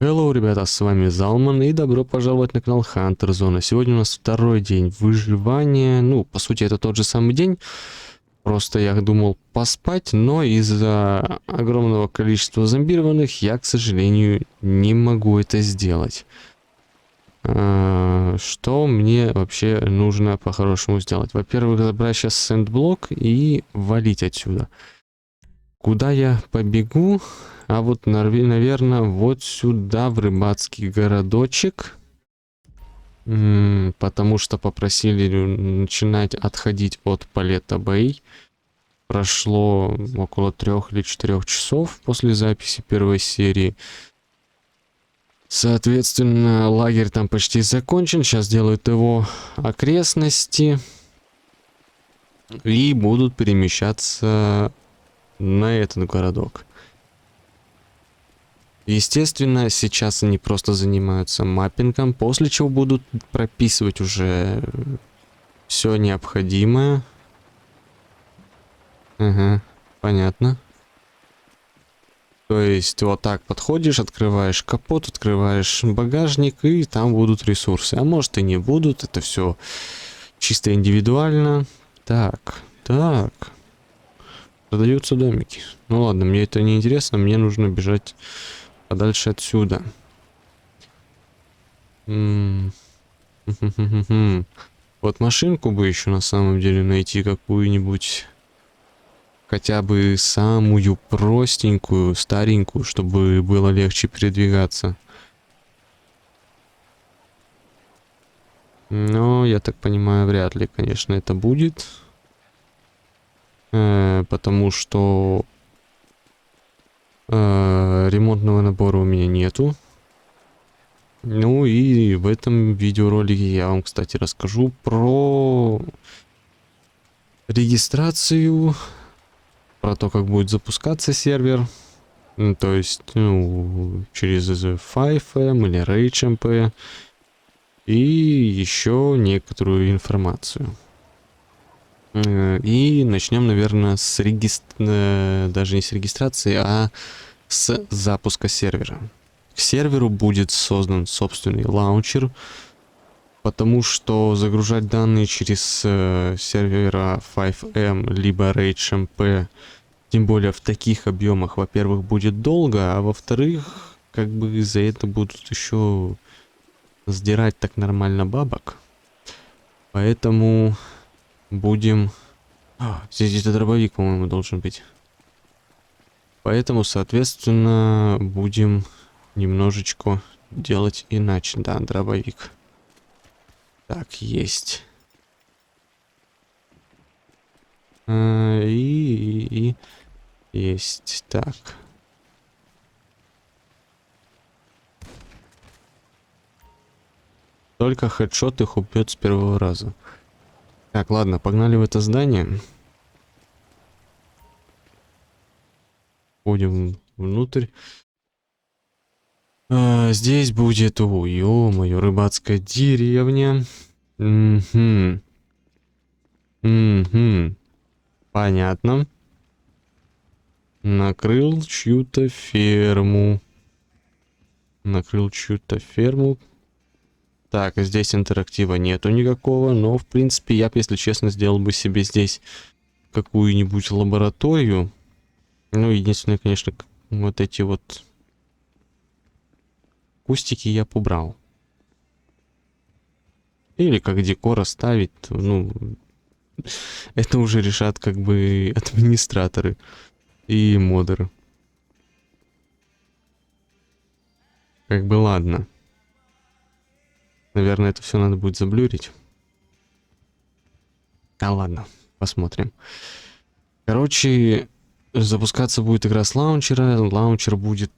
Hello, ребята, с вами Залман и добро пожаловать на канал Hunter Zone. Сегодня у нас второй день выживания. Ну, по сути, это тот же самый день. Просто я думал поспать, но из-за огромного количества зомбированных я, к сожалению, не могу это сделать. Что мне вообще нужно по-хорошему сделать? Во-первых, забрать сейчас сэндблок и валить отсюда. Куда я побегу? А вот, наверное, вот сюда, в рыбацкий городочек. Потому что попросили начинать отходить от Палетта Бэй. Прошло около 3 или 4 часов после записи первой серии. Соответственно, лагерь там почти закончен. Сейчас делают его окрестности. И будут перемещаться на этот городок. Естественно, сейчас они просто занимаются маппингом, после чего будут прописывать уже все необходимое. Ага, понятно. То есть вот так подходишь, открываешь капот, открываешь багажник, и там будут ресурсы. А может и не будут, это все чисто индивидуально. Так. Продаются домики. Ну ладно, мне это не интересно, мне нужно бежать подальше отсюда. Вот машинку бы еще на самом деле найти какую-нибудь, хотя бы самую простенькую, старенькую, чтобы было легче передвигаться. Но, я так понимаю, вряд ли, конечно, это будет. Потому что ремонтного набора у меня нету. Ну и в этом видеоролике я вам, кстати, расскажу про регистрацию, про то, как будет запускаться сервер. То есть, через 5M или RageMP. И еще некоторую информацию. И начнем, наверное, с даже не с регистрации, а с запуска сервера. К серверу будет создан собственный лаунчер, потому что загружать данные через сервера 5M либо RageMP, тем более в таких объемах, во-первых, будет долго, а во-вторых, как бы за это будут еще сдирать так нормально бабок. Поэтому будем... здесь где-то дробовик, по-моему, должен быть. Поэтому, соответственно, будем немножечко делать иначе. Да, дробовик. Так, есть. И есть. Так. Только хедшот их убьет с первого раза. Так, ладно, погнали в это здание. Входим внутрь. Здесь будет, ё-моё, рыбацкая деревня. Понятно. Накрыл чью-то ферму. Так, здесь интерактива нету никакого, но, в принципе, я бы, если честно, сделал бы себе здесь какую-нибудь лабораторию. Ну, единственное, конечно, вот эти вот кустики я бы убрал. Или как декор оставить, ну, это уже решат как бы администраторы и модеры. Как бы ладно. Наверное, это все надо будет заблюрить. А ладно, посмотрим. Короче, запускаться будет игра с лаунчера. Лаунчер будет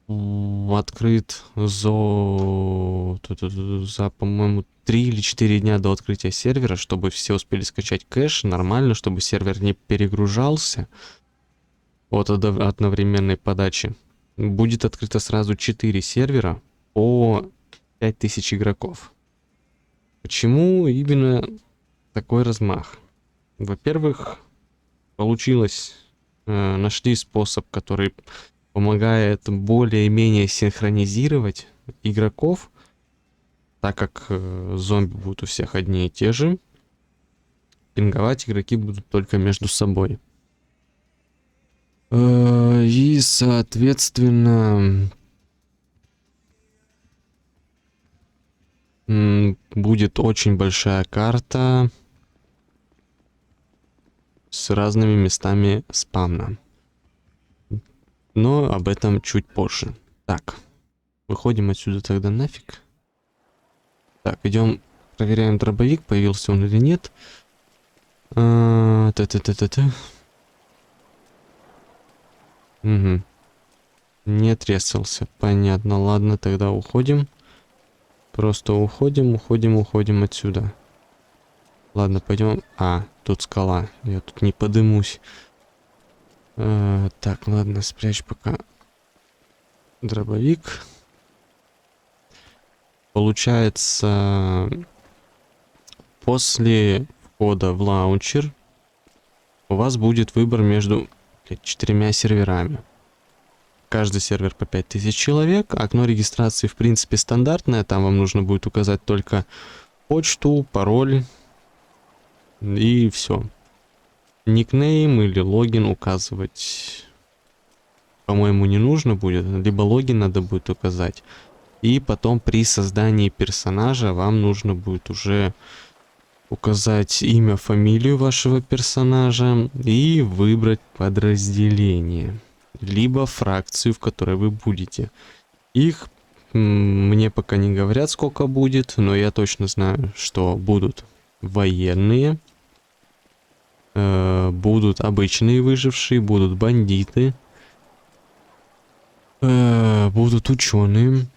открыт за, по-моему, 3 или 4 дня до открытия сервера, чтобы все успели скачать кэш нормально, чтобы сервер не перегружался от одновременной подачи. Будет открыто сразу 4 сервера по 5000 игроков. Почему именно такой размах? Во-первых, получилось, нашли способ, который, помогает более-менее синхронизировать игроков, так как зомби будут у всех одни и те же. Пинговать игроки будут только между собой. И, соответственно, будет очень большая карта с разными местами спавна. Но об этом чуть позже. Так, выходим отсюда тогда нафиг. Так, идем, проверяем дробовик, появился он или нет. Та-та-та-та-та. Угу. Не трескался. Понятно. Ладно, тогда уходим. Просто уходим отсюда. Ладно, пойдем. А, тут скала. Я тут не подымусь. Так, ладно, спрячь пока дробовик. Получается, после входа в лаунчер у вас будет выбор между 4 серверами. Каждый сервер по 5000 человек. Окно регистрации в принципе стандартное. Там вам нужно будет указать только почту, пароль и все. Никнейм или логин указывать, по-моему, не нужно будет. Либо логин надо будет указать. И потом при создании персонажа вам нужно будет уже указать имя, фамилию вашего персонажа и выбрать подразделение. Либо фракцию, в которой вы будете. Их мне пока не говорят, сколько будет, но я точно знаю, что будут военные, будут обычные выжившие, будут бандиты, будут ученые.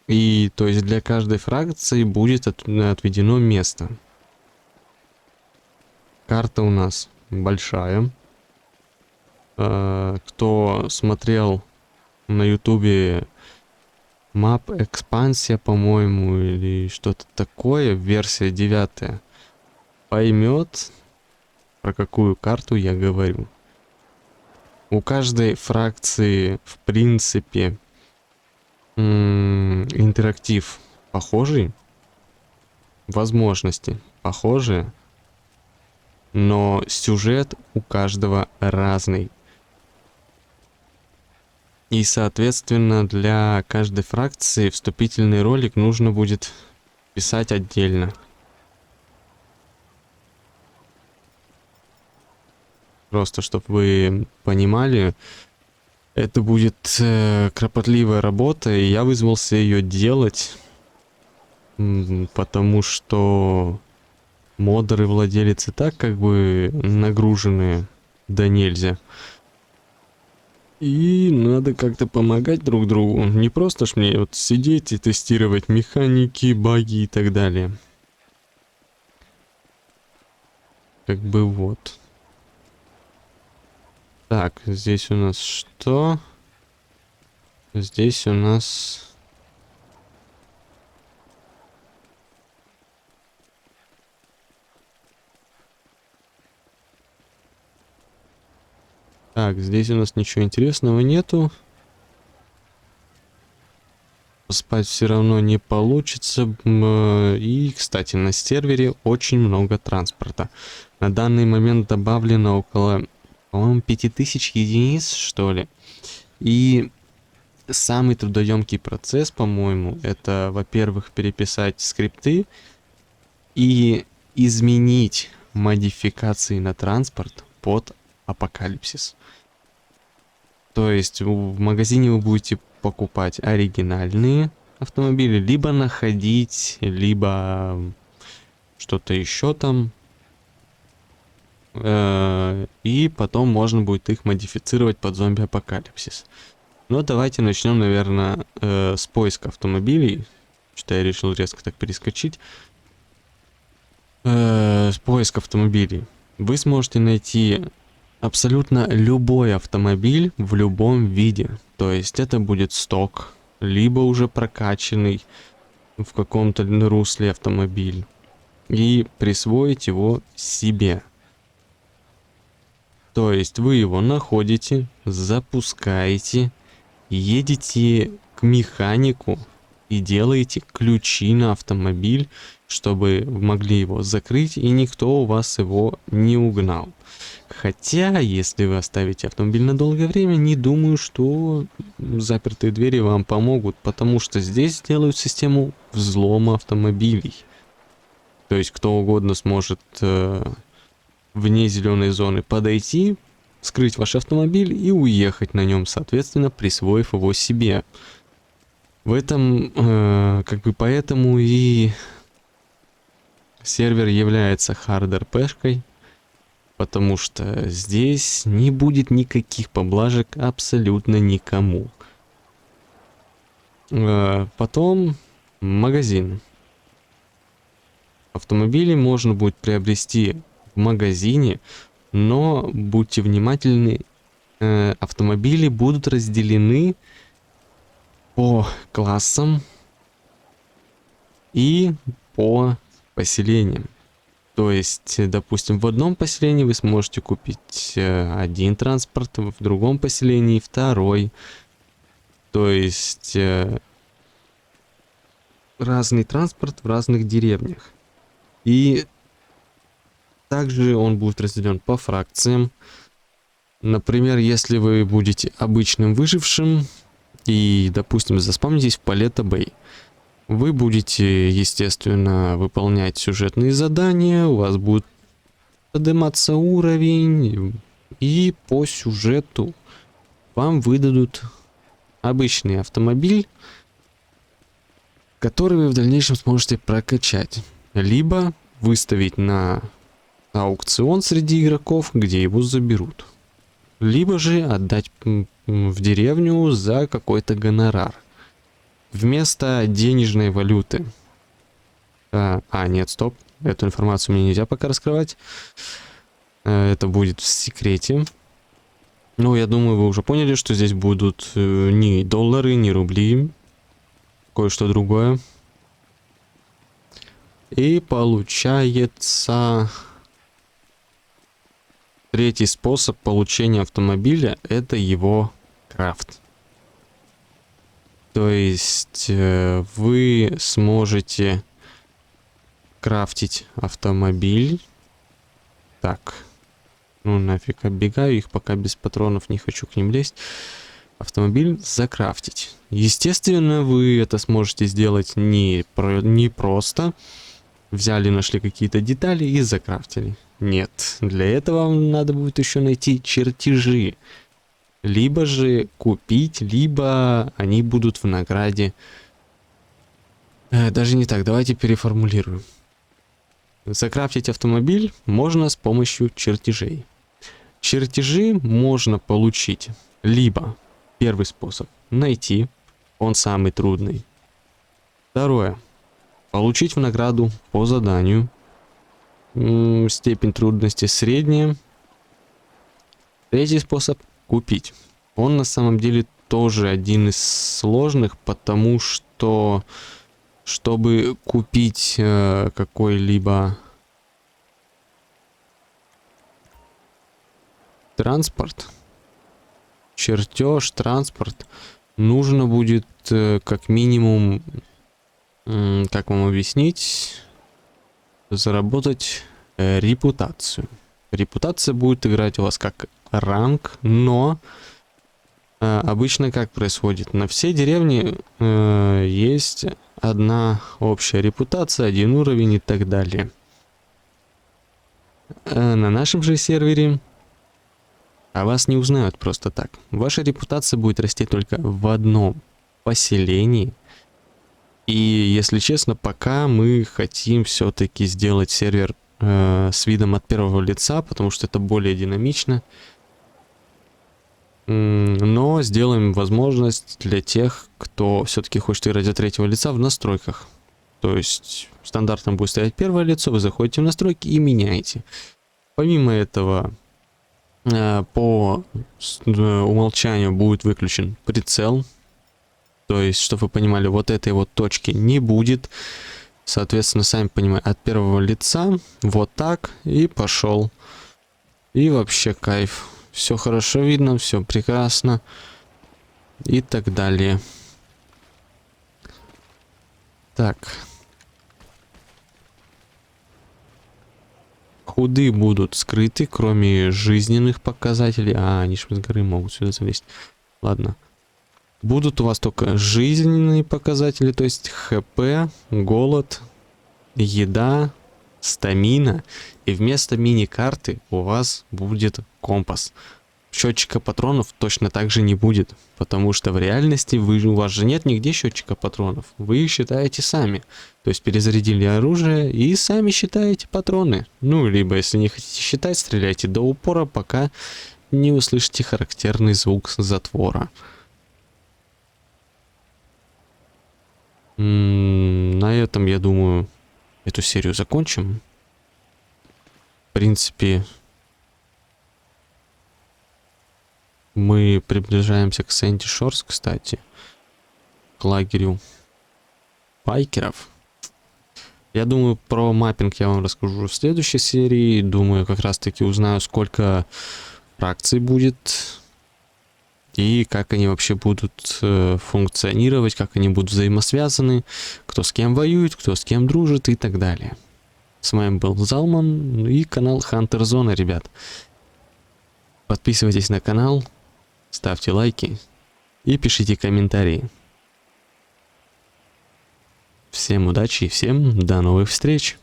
И то есть для каждой фракции будет отведено место. Карта у нас большая. Кто смотрел на ютубе Map Экспансия, по-моему, или что-то такое, версия 9, поймет, про какую карту я говорю. У каждой фракции, в принципе, интерактив похожий, возможности похожие, но сюжет у каждого разный. И, соответственно, для каждой фракции вступительный ролик нужно будет писать отдельно. Просто, чтобы вы понимали, это будет кропотливая работа, и я вызвался ее делать, потому что модеры, владельцы так как бы нагружены да нельзя. И надо как-то помогать друг другу. Не просто ж мне вот сидеть и тестировать механики, баги и так далее. Как бы вот. Так, здесь у нас что? Здесь у нас... Так, здесь у нас ничего интересного нету. Спать все равно не получится. И, кстати, на сервере очень много транспорта. На данный момент добавлено около, по-моему, 5000 единиц, что ли. И самый трудоемкий процесс, по-моему, это, во-первых, переписать скрипты и изменить модификации на транспорт под апокалипсис. То есть в магазине вы будете покупать оригинальные автомобили, либо находить, либо что-то еще там. И потом можно будет их модифицировать под зомби-апокалипсис. Но давайте начнем, наверное, с поиска автомобилей. Что я решил резко так перескочить. С поиска автомобилей. Вы сможете найти абсолютно любой автомобиль в любом виде. То есть это будет сток, либо уже прокачанный в каком-то русле автомобиль. И присвоить его себе. То есть вы его находите, запускаете едете к механику и делаете ключи на автомобиль, чтобы могли его закрыть и никто у вас его не угнал. Хотя, если вы оставите автомобиль на долгое время, не думаю, что запертые двери вам помогут, потому что здесь делают систему взлома автомобилей. То есть кто угодно сможет вне зеленой зоны подойти, вскрыть ваш автомобиль и уехать на нем, соответственно, присвоив его себе. В этом, как бы поэтому и сервер является hard-RP-шкой, потому что здесь не будет никаких поблажек абсолютно никому. Потом магазин. Автомобили можно будет приобрести в магазине, но будьте внимательны, автомобили будут разделены по классам и по поселениям. То есть, допустим, в одном поселении вы сможете купить один транспорт, в другом поселении второй. То есть разный транспорт в разных деревнях. И также он будет разделен по фракциям. Например, если вы будете обычным выжившим и, допустим, заспавнитесь в Палетто Бэй, вы будете, естественно, выполнять сюжетные задания, у вас будет подниматься уровень, и по сюжету вам выдадут обычный автомобиль, который вы в дальнейшем сможете прокачать, либо выставить на аукцион среди игроков, где его заберут, либо же отдать в деревню за какой-то гонорар вместо денежной валюты. Нет, стоп. Эту информацию мне нельзя пока раскрывать. Это будет в секрете. Ну, я думаю, вы уже поняли, что здесь будут не доллары, не рубли, кое-что другое. И получается, третий способ получения автомобиля — это его крафт. То есть вы сможете крафтить автомобиль. Так, ну нафиг, оббегаю их, пока без патронов, не хочу к ним лезть. Автомобиль закрафтить. Естественно, вы это сможете сделать не просто. Взяли, нашли какие-то детали и закрафтили. Нет, для этого вам надо будет еще найти чертежи. Либо же купить, либо они будут в награде. Даже не так, давайте переформулирую. Закрафтить автомобиль можно с помощью чертежей. Чертежи можно получить либо, первый способ, найти, он самый трудный. Второе, получить в награду по заданию. Степень трудности средняя. Третий способ — купить. Он на самом деле тоже один из сложных, потому что чтобы купить какой-либо транспорт, чертеж, транспорт, нужно будет как минимум, как вам объяснить, заработать репутацию. Репутация будет играть у вас как ранг, но обычно как происходит? На все деревни есть одна общая репутация, один уровень и так далее. На нашем же сервере вас не узнают просто так. Ваша репутация будет расти только в одном поселении. И, если честно, пока мы хотим все-таки сделать сервер с видом от первого лица, потому что это более динамично. Но сделаем возможность для тех, кто все-таки хочет играть от третьего лица в настройках. То есть стандартно будет стоять первое лицо, вы заходите в настройки и меняете. Помимо этого, по умолчанию будет выключен прицел. То есть, чтобы вы понимали, вот этой вот точки не будет. Соответственно, сами понимаете, от первого лица вот так и пошел. И вообще кайф. Все хорошо видно, все прекрасно. и так далее. Так. Худы будут скрыты, кроме жизненных показателей. А, они ж с горы могут сюда залезть. Ладно. Будут у вас только жизненные показатели, то есть ХП, голод, еда, стамина. И вместо мини-карты у вас будет компас. Счетчика патронов точно так же не будет, потому что в реальности у вас же нет нигде счетчика патронов. Вы их считаете сами. То есть перезарядили оружие и сами считаете патроны. Ну, либо если не хотите считать, стреляйте до упора, пока не услышите характерный звук затвора. На этом, я думаю, эту серию закончим. В принципе, мы приближаемся к Сэнди Шорс, кстати, к лагерю байкеров. Я думаю, про маппинг я вам расскажу в следующей серии. Думаю, как раз таки узнаю, сколько фракций будет и как они вообще будут функционировать, как они будут взаимосвязаны, кто с кем воюет, кто с кем дружит и так далее. С вами был Залман и канал Hunter Zone, ребят. Подписывайтесь на канал, ставьте лайки и пишите комментарии. Всем удачи и всем до новых встреч!